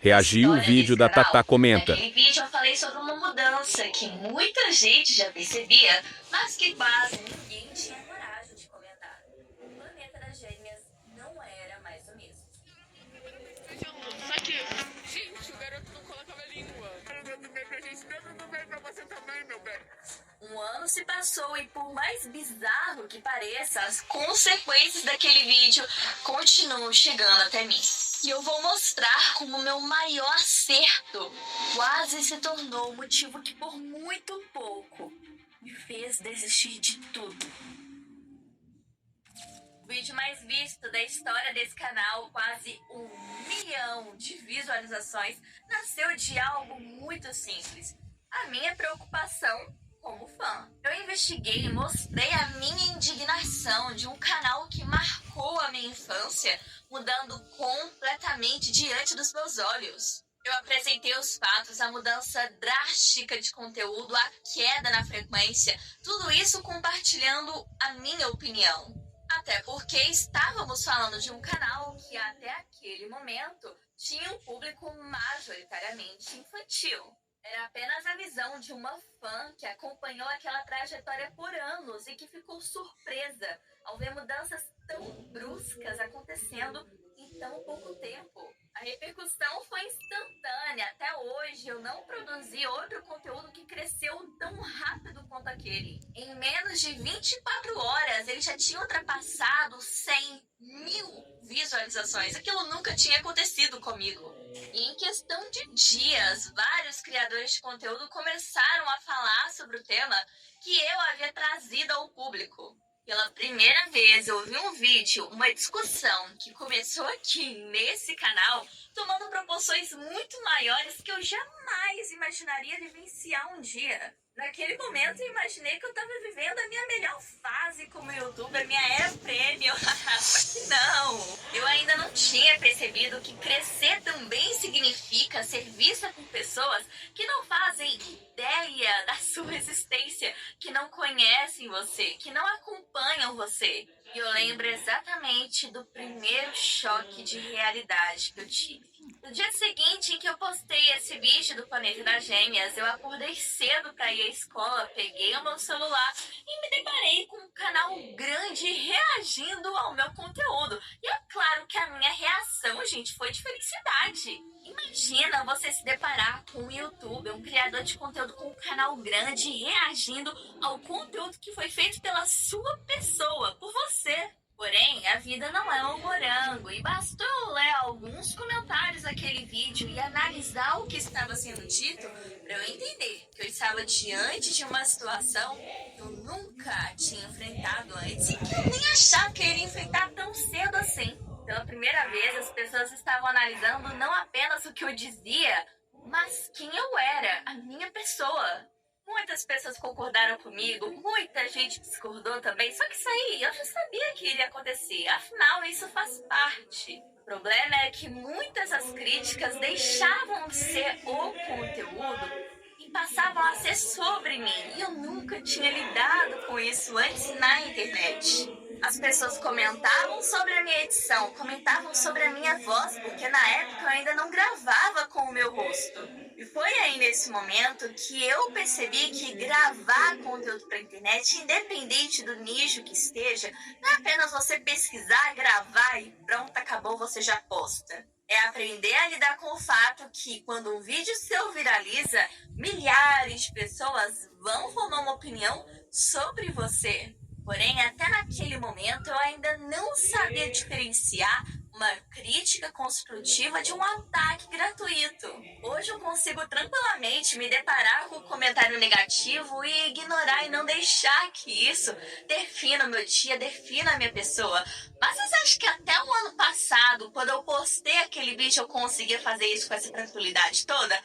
Reagiu o vídeo da Tatá comenta. Naquele vídeo eu falei sobre uma mudança que muita gente já percebia, mas que quase ninguém tinha coragem de comentar. O planeta das gêmeas não era mais o mesmo. Só que, gente, o garoto não colocava a língua. Não veio pra gente, não veio pra você também, meu bem. Um ano se passou e, por mais bizarro que pareça, as consequências daquele vídeo continuam chegando até mim. E eu vou mostrar como meu maior acerto quase se tornou o motivo que, por muito pouco, me fez desistir de tudo. O vídeo mais visto da história desse canal, quase 1 milhão de visualizações, nasceu de algo muito simples: a minha preocupação como fã. Eu investiguei e mostrei a minha indignação de um canal que marcou a minha infância, mudando completamente diante dos meus olhos. Eu apresentei os fatos, a mudança drástica de conteúdo, a queda na frequência, tudo isso compartilhando a minha opinião. Até porque estávamos falando de um canal que até aquele momento tinha um público majoritariamente infantil. Era apenas a visão de uma fã que acompanhou aquela trajetória por anos e que ficou surpresa ao ver mudanças tão bruscas acontecendo em tão pouco tempo. A repercussão foi instantânea. Até hoje eu não produzi outro conteúdo que cresceu tão rápido quanto aquele. Em menos de 24 horas ele já tinha ultrapassado 100.000 visualizações. Aquilo nunca tinha acontecido comigo. E em questão de dias, vários criadores de conteúdo começaram a falar sobre o tema que eu havia trazido ao público. Pela primeira vez eu vi um vídeo, uma discussão que começou aqui nesse canal, tomando proporções muito maiores que eu jamais imaginaria vivenciar um dia. Naquele momento eu imaginei que eu estava vivendo a minha melhor fase como youtuber, minha era prêmio. Só que não! Eu ainda não tinha percebido que crescer também significa ser vista por pessoas que não fazem ideia da sua existência, que não conhecem você, que não acompanham você. E eu lembro exatamente do primeiro choque de realidade que eu tive. No dia seguinte em que eu postei esse vídeo do Planeta das Gêmeas, eu acordei cedo para ir à escola, peguei o meu celular e me deparei com um canal grande reagindo ao meu conteúdo. E é claro que a minha reação, gente, foi de felicidade. Imagina você se deparar com um youtuber, um criador de conteúdo com um canal grande reagindo ao conteúdo que foi feito pela sua pessoa, por você. Porém, a vida não é um morango e bastou eu ler alguns comentários daquele vídeo e analisar o que estava sendo dito para eu entender que eu estava diante de uma situação que eu nunca tinha enfrentado antes e que eu nem achava que eu iria enfrentar tão cedo assim. Pela primeira vez, as pessoas estavam analisando não apenas o que eu dizia, mas quem eu era, a minha pessoa. Muitas pessoas concordaram comigo, muita gente discordou também, só que isso aí eu já sabia que iria acontecer, afinal isso faz parte. O problema é que muitas das críticas deixavam de ser o conteúdo e passavam a ser sobre mim, e eu nunca tinha lidado com isso antes na internet. As pessoas comentavam sobre a minha edição, comentavam sobre a minha voz, porque na época eu ainda não gravava com o meu rosto. E foi aí nesse momento que eu percebi que gravar conteúdo para a internet, independente do nicho que esteja, não é apenas você pesquisar, gravar e pronto, acabou, você já posta. É aprender a lidar com o fato que quando um vídeo seu viraliza, milhares de pessoas vão formar uma opinião sobre você. Porém, até naquele momento eu ainda não sabia diferenciar uma crítica construtiva de um ataque gratuito. Hoje eu consigo tranquilamente me deparar com um comentário negativo e ignorar e não deixar que isso defina o meu dia, defina a minha pessoa. Mas vocês acham que até o ano passado, quando eu postei aquele vídeo, eu conseguia fazer isso com essa tranquilidade toda?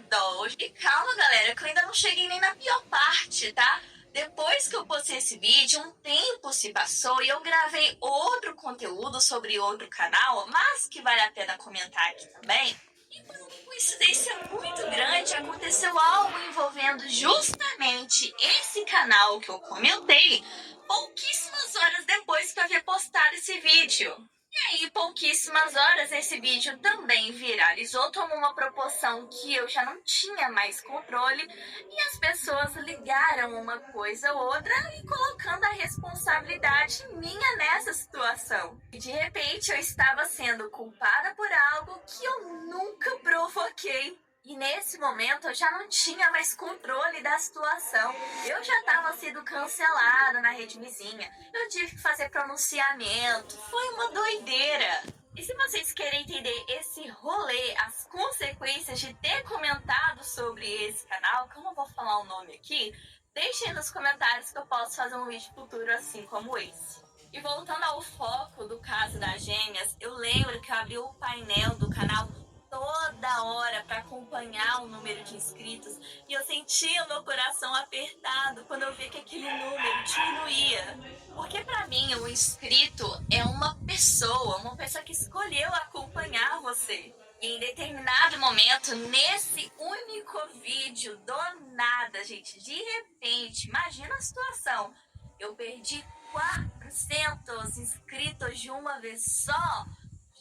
Dó! E calma, galera, que eu ainda não cheguei nem na pior parte, tá? Depois que eu postei esse vídeo, um tempo se passou e eu gravei outro conteúdo sobre outro canal, mas que vale a pena comentar aqui também. E por uma coincidência muito grande, aconteceu algo envolvendo justamente esse canal que eu comentei pouquíssimas horas depois que eu havia postado esse vídeo. E Aí, pouquíssimas horas, esse vídeo também viralizou, tomou uma proporção que eu já não tinha mais controle e as pessoas ligaram uma coisa ou outra e colocando a responsabilidade minha nessa situação. E de repente eu estava sendo culpada por algo que eu nunca provoquei. E nesse momento eu já não tinha mais controle da situação. Eu já estava sendo cancelada na rede vizinha. Eu tive que fazer pronunciamento. Foi uma doideira. E se vocês querem entender esse rolê, as consequências de ter comentado sobre esse canal, que eu não vou falar o nome aqui, deixem nos comentários que eu posso fazer um vídeo futuro assim como esse. E voltando ao foco do caso das gêmeas, eu lembro que eu abri o painel do canal toda hora para acompanhar o número de inscritos e eu sentia o meu coração apertado quando eu via que aquele número diminuía. Porque para mim o inscrito é uma pessoa que escolheu acompanhar você. E em determinado momento, nesse único vídeo, do nada, gente, de repente, imagina a situação, eu perdi 400 inscritos de uma vez só.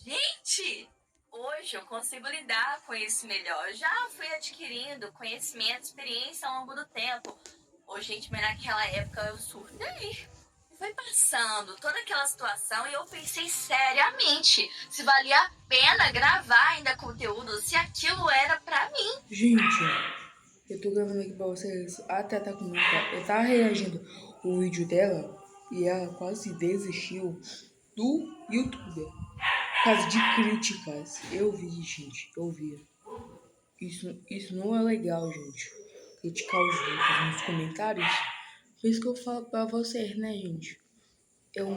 Gente! Hoje eu consigo lidar com isso melhor. Eu já fui adquirindo conhecimento, experiência ao longo do tempo. Hoje, gente, mas naquela época eu surtei. Foi passando toda aquela situação e eu pensei seriamente se valia a pena gravar ainda conteúdo, se aquilo era pra mim. Gente, eu tô gravando aqui pra vocês. A Tata comenta, eu tava reagindo o vídeo dela e ela quase desistiu do YouTube. Por causa de críticas. Eu vi, gente. Eu vi. Isso não é legal, gente. Criticar os outros nos comentários. Por isso que eu falo pra vocês, né, gente? O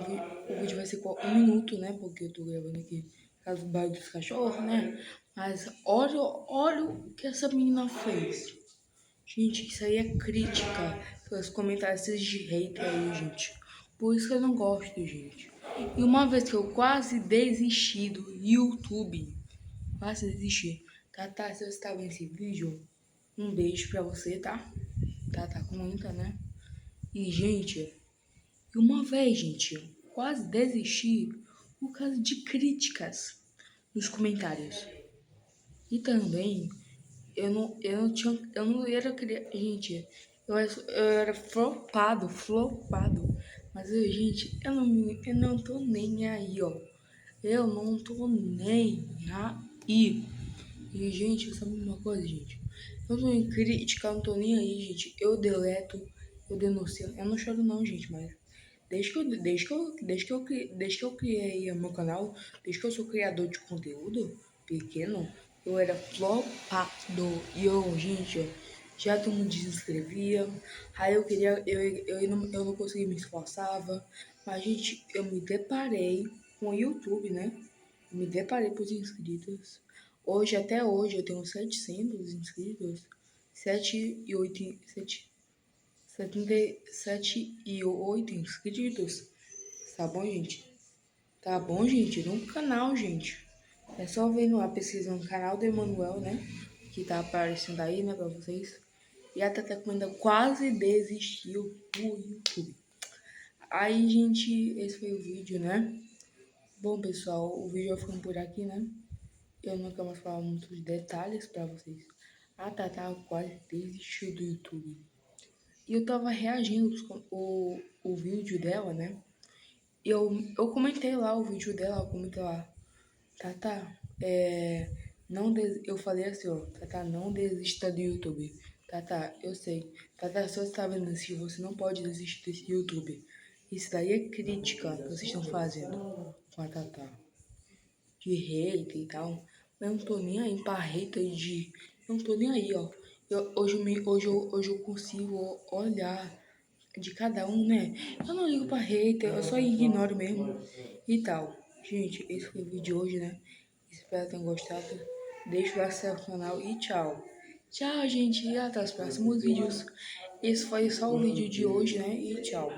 vídeo vai ser com 1 minuto, né? Porque eu tô gravando aqui caso do barulho dos cachorros, né? Mas olha o que essa menina fez. Gente, isso aí é crítica. Os comentários de hater aí, gente. Por isso que eu não gosto, gente. E uma vez que eu quase desisti do YouTube, quase desisti. Tata, se você tá vendo esse vídeo, um beijo pra você, tá? Tata, comenta, né? E, gente, uma vez, gente, eu quase desisti por causa de críticas nos comentários. E também, eu não era criança, gente, eu era flopado. Mas, gente, eu não tô nem aí, ó. Eu não tô nem aí. E, gente, sabe uma coisa, gente? Eu tô em crítica, eu não tô nem aí, gente. Eu deleto, eu denuncio. Eu não choro não, gente, mas desde que eu criei o meu canal, desde que eu sou criador de conteúdo pequeno, eu era flopado. E eu, gente, já todo mundo desinscrevia. Aí eu não conseguia, me esforçava. Mas, gente, eu me deparei com o YouTube, né? Eu me deparei com os inscritos. Até hoje, eu tenho 700 inscritos. 77 e 8 inscritos. Tá bom, gente? Tá bom, gente? No canal, gente. É só ver a pesquisa no canal do Emanuel, né? Que tá aparecendo aí, né, pra vocês. E a Tata Comenta quase desistiu do YouTube. Aí, gente, esse foi o vídeo, né? Bom, pessoal, o vídeo vai ficando por aqui, né? Eu não quero mais falar muitos detalhes pra vocês. A Tata quase desistiu do YouTube. E eu tava reagindo o vídeo dela, né? Eu comentei lá o vídeo dela, eu comentei lá. Tata, eu falei assim, ó. Tata, não desista do YouTube. Tata, eu sei. Tata, se você tá vendo esse vídeo, você não pode desistir desse YouTube. Isso daí é crítica que vocês estão fazendo com a Tata. De hater e tal. Eu não tô nem aí pra hater de... Eu não tô nem aí, ó. Hoje eu consigo olhar de cada um, né? Eu não ligo pra hater, eu só ignoro mesmo e tal. Gente, esse foi o vídeo de hoje, né? Espero que tenham gostado. Deixa o like no canal e tchau. Tchau, gente. E até os próximos vídeos. Esse foi só o vídeo de hoje, né? E tchau.